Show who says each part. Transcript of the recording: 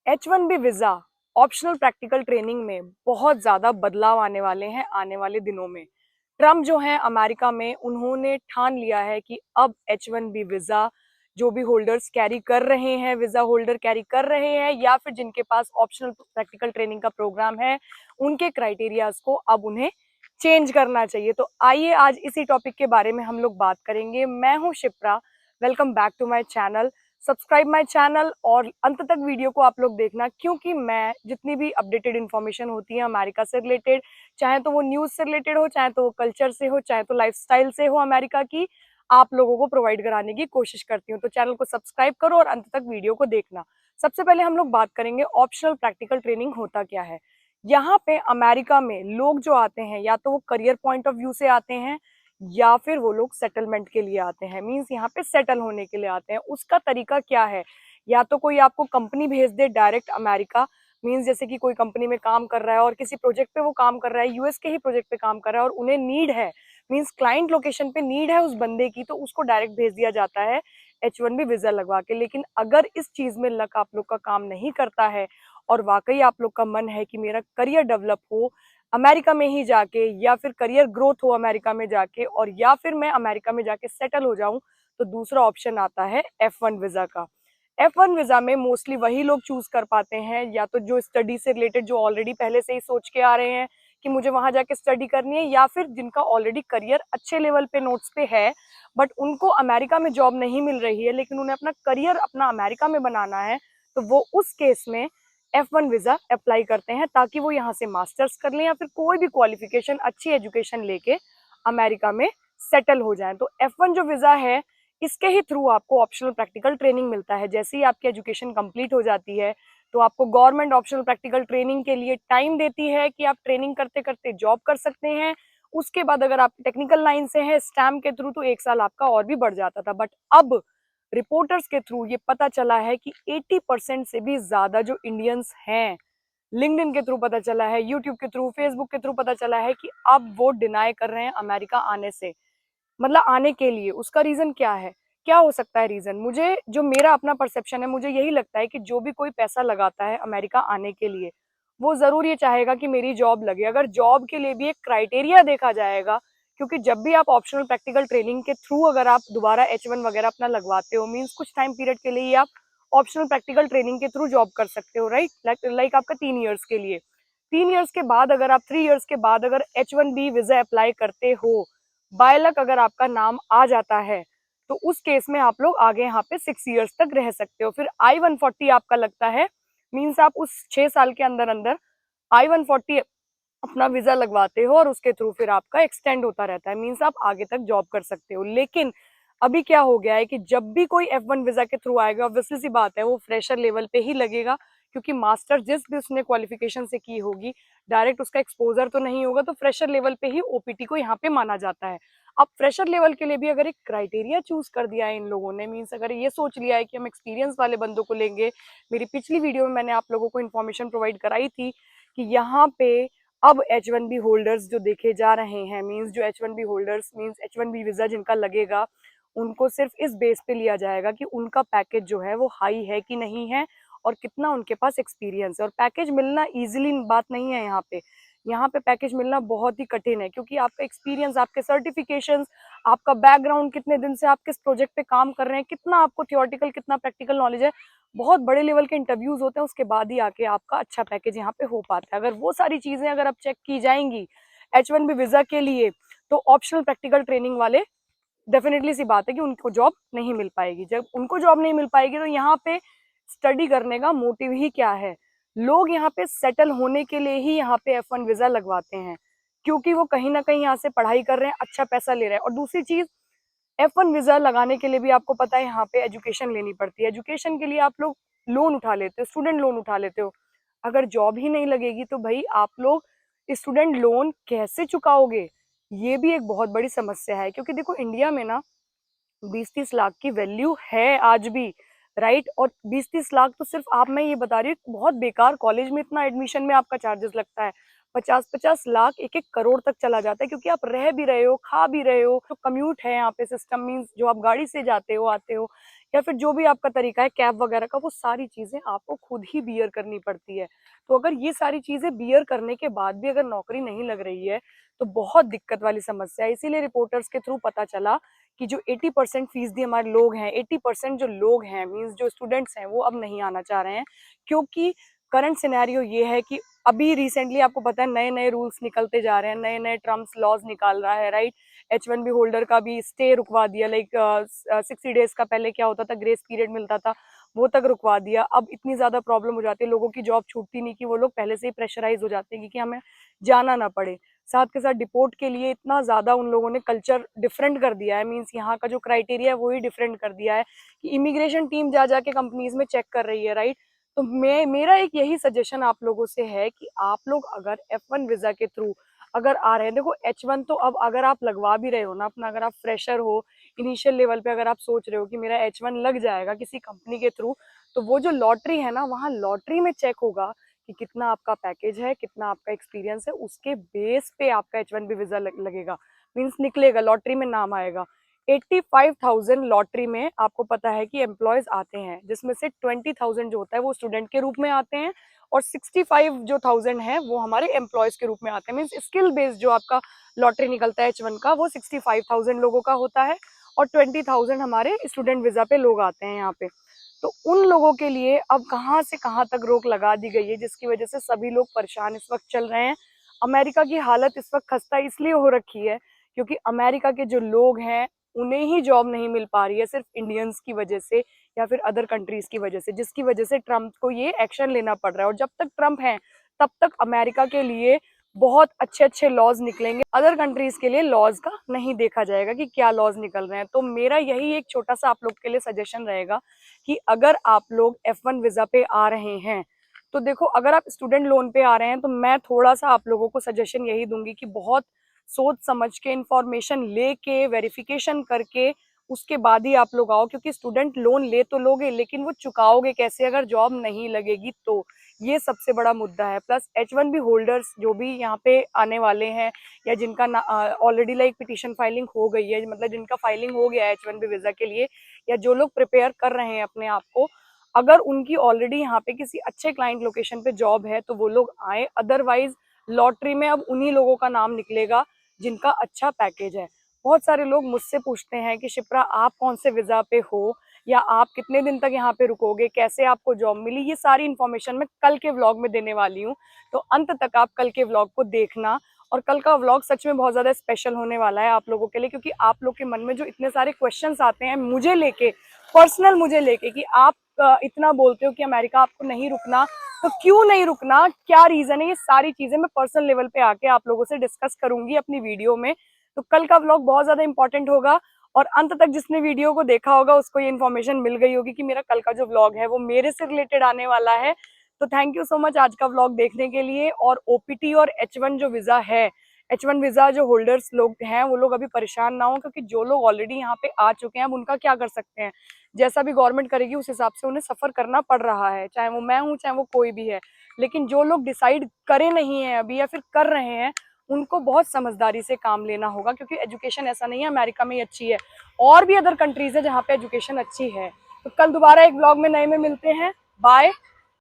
Speaker 1: H1B visa optional practical training में बहुत ज्यादा बदलाव आने वाले हैं आने वाले दिनों में। ट्रम्प जो है अमेरिका में, उन्होंने ठान लिया है कि अब H1B वीजा जो भी होल्डर्स कैरी कर रहे हैं, वीजा होल्डर कैरी कर रहे हैं या फिर जिनके पास ऑप्शनल प्रैक्टिकल ट्रेनिंग का प्रोग्राम है, उनके क्राइटेरियाज को अब उन्हें चेंज करना चाहिए। तो आइए आज इसी टॉपिक के बारे में हम लोग बात करेंगे। मैं हूं Shipra, welcome back to my channel. Subscribe my channel और अंत तक वीडियो को आप लोग देखना, क्योंकि मैं जितनी भी अपडेटेड इन्फॉर्मेशन होती है अमेरिका से रिलेटेड, चाहे तो वो न्यूज से रिलेटेड हो, चाहे तो वो कल्चर से हो, चाहे तो लाइफस्टाइल से हो अमेरिका की, आप लोगों को प्रोवाइड कराने की कोशिश करती हूँ। तो चैनल को सब्सक्राइब करो और अंत तक वीडियो को देखना। सबसे पहले हम लोग बात करेंगे ऑप्शनल प्रैक्टिकल ट्रेनिंग होता क्या है। यहाँ पे अमेरिका में लोग जो आते हैं, या तो वो करियर पॉइंट ऑफ व्यू से आते हैं या फिर वो लोग सेटलमेंट के लिए आते हैं, मींस यहाँ पे सेटल होने के लिए आते हैं। उसका तरीका क्या है, या तो कोई आपको कंपनी भेज दे डायरेक्ट अमेरिका, मींस जैसे कि कोई कंपनी में काम कर रहा है और किसी प्रोजेक्ट पे वो काम कर रहा है, यूएस के ही प्रोजेक्ट पे काम कर रहा है और उन्हें नीड है, मींस क्लाइंट लोकेशन पे नीड है उस बंदे की, तो उसको डायरेक्ट भेज दिया जाता है H1B वीजा लगवा के। लेकिन अगर इस चीज में लक आप लोग का काम नहीं करता है और वाकई आप लोग का मन है कि मेरा करियर डेवलप हो अमेरिका में ही जाके, या फिर करियर ग्रोथ हो अमेरिका में जाके, और या फिर मैं अमेरिका में जाके सेटल हो जाऊं, तो दूसरा ऑप्शन आता है F1 वीजा का। F1 वीजा में मोस्टली वही लोग चूज कर पाते हैं, या तो जो स्टडी से रिलेटेड, जो ऑलरेडी पहले से ही सोच के आ रहे हैं कि मुझे वहां जाके स्टडी करनी है, या फिर जिनका ऑलरेडी करियर अच्छे लेवल पे नोट्स पे है, बट उनको अमेरिका में जॉब नहीं मिल रही है, लेकिन उन्हें अपना करियर अपना अमेरिका में बनाना है, तो वो उस केस में F1 वीजा अप्लाई करते हैं, ताकि वो यहाँ से मास्टर्स कर लें या फिर कोई भी क्वालिफिकेशन, अच्छी एजुकेशन लेके अमेरिका में सेटल हो जाएं। तो F1 जो वीजा है, इसके ही थ्रू आपको ऑप्शनल प्रैक्टिकल ट्रेनिंग मिलता है। जैसे ही आपकी एजुकेशन कंप्लीट हो जाती है, तो आपको गवर्नमेंट ऑप्शनल प्रैक्टिकल ट्रेनिंग के लिए टाइम देती है कि आप ट्रेनिंग करते करते जॉब कर सकते हैं। उसके बाद अगर आप टेक्निकल लाइन से हैं स्टैम्प के थ्रू, तो 1 साल आपका और भी बढ़ जाता था। बट अब रिपोर्टर्स के थ्रू ये पता चला है कि 80% से भी ज्यादा जो इंडियंस हैं, लिंक्डइन के थ्रू पता चला है, यूट्यूब के थ्रू, फेसबुक के थ्रू पता चला है कि अब वो डिनाई कर रहे हैं अमेरिका आने से, मतलब आने के लिए। उसका रीजन क्या है, क्या हो सकता है रीजन? मुझे जो मेरा अपना परसेप्शन है, मुझे यही लगता है कि जो भी कोई पैसा लगाता है अमेरिका आने के लिए, वो जरूर ये चाहेगा कि मेरी जॉब लगे। अगर जॉब के लिए भी एक क्राइटेरिया देखा जाएगा, क्योंकि जब भी आप ऑप्शनल प्रैक्टिकल ट्रेनिंग के थ्रू अगर आप दोबारा H1 वगैरह अपना लगवाते हो, मीन्स कुछ टाइम पीरियड के लिए ही आप ऑप्शनल प्रैक्टिकल ट्रेनिंग के थ्रू जॉब कर सकते हो, राइट? लाइक आपका 3 ईयर्स के लिए, 3 ईयर्स के बाद अगर आप 3 ईयर्स के बाद अगर H1B वीजा अप्लाई करते हो, बाय लक अगर आपका नाम आ जाता है, तो उस केस में आप लोग आगे यहाँ पे 6 ईयर्स तक रह सकते हो। फिर I-140 आपका लगता है, मीन्स आप उस 6 साल के अंदर अंदर I-140 अपना वीजा लगवाते हो और उसके थ्रू फिर आपका एक्सटेंड होता रहता है, मीन्स आप आगे तक जॉब कर सकते हो। लेकिन अभी क्या हो गया है कि जब भी कोई F1 वीजा के थ्रू आएगा, ऑब्वियसली सी बात है वो फ्रेशर लेवल पे ही लगेगा, क्योंकि मास्टर जिस भी उसने क्वालिफिकेशन से की होगी, डायरेक्ट उसका एक्सपोजर तो नहीं होगा, तो फ्रेशर लेवल पे ही ओपीटी को यहाँ पे माना जाता है। अब फ्रेशर लेवल के लिए भी अगर एक क्राइटेरिया चूज कर दिया है इन लोगों ने, मीन्स अगर ये सोच लिया है कि हम एक्सपीरियंस वाले बंदों को लेंगे, मेरी पिछली वीडियो में मैंने आप लोगों को इन्फॉर्मेशन प्रोवाइड कराई थी कि यहाँ पे अब H1B होल्डर्स जो देखे जा रहे हैं, मींस जो H1B holders means H1B visa जिनका लगेगा, उनको सिर्फ इस बेस पे लिया जाएगा कि उनका पैकेज जो है वो हाई है कि नहीं है, और कितना उनके पास एक्सपीरियंस है। और पैकेज मिलना इजीली बात नहीं है यहाँ पे, यहाँ पे पैकेज मिलना बहुत ही कठिन है, क्योंकि आपका एक्सपीरियंस, आपके सर्टिफिकेशंस, आपका बैकग्राउंड, कितने दिन से आप किस प्रोजेक्ट पे काम कर रहे हैं, कितना आपको थियोरटिकल कितना प्रैक्टिकल नॉलेज है, बहुत बड़े लेवल के इंटरव्यूज होते हैं, उसके बाद ही आके आपका अच्छा पैकेज यहाँ पे हो पाता है। अगर वो सारी चीजें अगर आप चेक की जाएंगी H1B वीजा के लिए, तो ऑप्शनल प्रैक्टिकल ट्रेनिंग वाले डेफिनेटली सी बात है कि उनको जॉब नहीं मिल पाएगी। जब उनको जॉब नहीं मिल पाएगी, तो यहाँ पे स्टडी करने का मोटिव ही क्या है? लोग यहाँ पे सेटल होने के लिए ही यहाँ पे F1 वीजा लगवाते हैं, क्योंकि वो कहीं ना कहीं यहाँ से पढ़ाई कर रहे हैं, अच्छा पैसा ले रहे हैं। और दूसरी चीज, F1 वीजा लगाने के लिए भी आपको पता है यहाँ पे एजुकेशन लेनी पड़ती है। एजुकेशन के लिए आप लोग लोन उठा लेते हो, स्टूडेंट लोन उठा लेते हो। अगर जॉब ही नहीं लगेगी, तो भाई आप लोग स्टूडेंट लोन कैसे चुकाओगे? ये भी एक बहुत बड़ी समस्या है, क्योंकि देखो इंडिया में ना 20-30 लाख की वैल्यू है आज भी, राइट? और 20-30 लाख तो सिर्फ आप, मैं ये बता रही हूँ, बहुत बेकार कॉलेज में इतना एडमिशन में आपका चार्जेस लगता है। 50-50 लाख, 1-1 करोड़ तक चला जाता है, क्योंकि आप रह भी रहे हो, खा भी रहे हो, तो कम्यूट है यहाँ पे सिस्टम, मीन्स जो आप गाड़ी से जाते हो आते हो, या फिर जो भी आपका तरीका है कैब वगैरह का, वो सारी चीजें आपको खुद ही बियर करनी पड़ती है। तो अगर ये सारी चीजें बियर करने के बाद भी अगर नौकरी नहीं लग रही है तो बहुत दिक्कत वाली समस्या है। इसीलिए रिपोर्टर्स के थ्रू पता चला कि जो 80% फीसदी हमारे लोग हैं, 80% जो लोग हैं मीन्स जो स्टूडेंट्स हैं, वो अब नहीं आना चाह रहे हैं। क्योंकि करंट सिनेरियो ये है कि अभी रिसेंटली आपको पता है नए नए रूल्स निकलते जा रहे हैं, नए नए ट्रम्प्स लॉज निकाल रहा है, राइट। H1B होल्डर का भी स्टे रुकवा दिया, लाइक 60 डेज का पहले क्या होता था, ग्रेस पीरियड मिलता था, वो तक रुकवा दिया। अब इतनी ज्यादा प्रॉब्लम हो जाती है, लोगों की जॉब छूटती नहीं कि वो लोग पहले से ही प्रेशराइज हो जाते हैं कि हमें जाना ना पड़े। साथ के साथ डिपोर्ट के लिए इतना ज्यादा उन लोगों ने कल्चर डिफरेंट कर दिया है, मीन्स यहाँ का जो क्राइटेरिया है वो ही डिफरेंट कर दिया है कि इमिग्रेशन टीम जा जाके कंपनीज में चेक कर रही है, राइट। तो मेरा एक यही सजेशन आप लोगों से है कि आप लोग अगर F1 वीजा के थ्रू अगर आ रहे हैं, देखो H1 तो अब अगर आप लगवा भी रहे हो ना अपना, अगर आप फ्रेशर हो, इनिशियल लेवल पे अगर आप सोच रहे हो कि मेरा H1 लग जाएगा किसी कंपनी के थ्रू, तो वो जो लॉटरी है ना, वहाँ लॉटरी में चेक होगा कि कितना आपका पैकेज है, कितना आपका एक्सपीरियंस है, उसके बेस पे आपका H1B वीजा लगेगा, मीन्स निकलेगा, लॉटरी में नाम आएगा। 85,000 लॉटरी में आपको पता है कि एम्प्लॉयज आते हैं, जिसमें से 20,000 जो होता है वो स्टूडेंट के रूप में आते हैं और 65 जो 1000 है वो हमारे एम्प्लॉयज के रूप में आते हैं। मीन्स स्किल बेस्ड जो आपका लॉटरी निकलता है H1 का, वो 65,000 लोगों का होता है और 20,000 हमारे स्टूडेंट वीजा पे लोग आते हैं यहाँ पे। तो उन लोगों के लिए अब कहाँ से कहाँ तक रोक लगा दी गई है, जिसकी वजह से सभी लोग परेशान इस वक्त चल रहे हैं। अमेरिका की हालत इस वक्त खस्ता इसलिए हो रखी है क्योंकि अमेरिका के जो लोग हैं उन्हें ही जॉब नहीं मिल पा रही है, सिर्फ इंडियंस की वजह से या फिर अदर कंट्रीज की वजह से, जिसकी वजह से ट्रम्प को ये एक्शन लेना पड़ रहा है। और जब तक ट्रम्प है तब तक अमेरिका के लिए बहुत अच्छे अच्छे लॉज निकलेंगे, अदर कंट्रीज के लिए लॉज का नहीं देखा जाएगा कि क्या लॉज निकल रहे हैं। तो मेरा यही एक छोटा सा आप लोग के लिए सजेशन रहेगा कि अगर आप लोग F1 वीजा पे आ रहे हैं तो देखो, अगर आप स्टूडेंट लोन पे आ रहे हैं तो मैं थोड़ा सा आप लोगों को सजेशन यही दूंगी कि बहुत सोच समझ के, इंफॉर्मेशन लेके, वेरिफिकेशन करके उसके बाद ही आप लोग आओ। क्योंकि स्टूडेंट लोन ले तो लोगे लेकिन वो चुकाओगे कैसे अगर जॉब नहीं लगेगी, तो ये सबसे बड़ा मुद्दा है। प्लस H1B होल्डर्स जो भी यहाँ पे आने वाले हैं या जिनका ऑलरेडी लाइक पिटीशन फाइलिंग हो गई है, मतलब जिनका फाइलिंग हो गया है H1B वीजा के लिए, या जो लोग प्रिपेयर कर रहे हैं अपने आप को, अगर उनकी ऑलरेडी यहाँ पे किसी अच्छे क्लाइंट लोकेशन पे जॉब है तो वो लोग आए। अदरवाइज लॉटरी में अब उन्हीं लोगों का नाम निकलेगा जिनका अच्छा पैकेज है। बहुत सारे लोग मुझसे पूछते हैं कि शिप्रा आप कौन से वीजा पे हो, या आप कितने दिन तक यहाँ पे रुकोगे, कैसे आपको जॉब मिली। ये सारी इन्फॉर्मेशन मैं कल के व्लॉग में देने वाली हूँ, तो अंत तक आप कल के व्लॉग को देखना। और कल का व्लॉग सच में बहुत ज्यादा स्पेशल होने वाला है आप लोगों के लिए, क्योंकि आप लोग के मन में जो इतने सारे क्वेश्चंस आते हैं मुझे लेके, पर्सनल मुझे लेके, कि आप इतना बोलते हो कि अमेरिका आपको नहीं रुकना, तो क्यों नहीं रुकना, क्या रीजन है, ये सारी चीजें मैं पर्सनल लेवल पे आके आप लोगों से डिस्कस करूंगी अपनी वीडियो में। तो कल का व्लॉग बहुत ज्यादा इंपॉर्टेंट होगा और अंत तक जिसने वीडियो को देखा होगा उसको ये इन्फॉर्मेशन मिल गई होगी कि मेरा कल का जो व्लॉग है वो मेरे से रिलेटेड आने वाला है। तो थैंक यू सो मच आज का व्लॉग देखने के लिए। और OPT और H1 जो वीजा है, H1 वीजा जो होल्डर्स लोग हैं वो लोग अभी परेशान ना हो, क्योंकि जो लोग ऑलरेडी यहाँ पे आ चुके हैं अब उनका क्या कर सकते हैं, जैसा भी गवर्नमेंट करेगी उस हिसाब से उन्हें सफर करना पड़ रहा है, चाहे वो मैं हूँ चाहे वो कोई भी है। लेकिन जो लोग डिसाइड करे नहीं है अभी या फिर कर रहे हैं, उनको बहुत समझदारी से काम लेना होगा, क्योंकि एजुकेशन ऐसा नहीं है अमेरिका में ही अच्छी है, और भी अदर कंट्रीज है जहाँ पे एजुकेशन अच्छी है। तो कल दोबारा एक ब्लॉग में नए में मिलते हैं। बाय।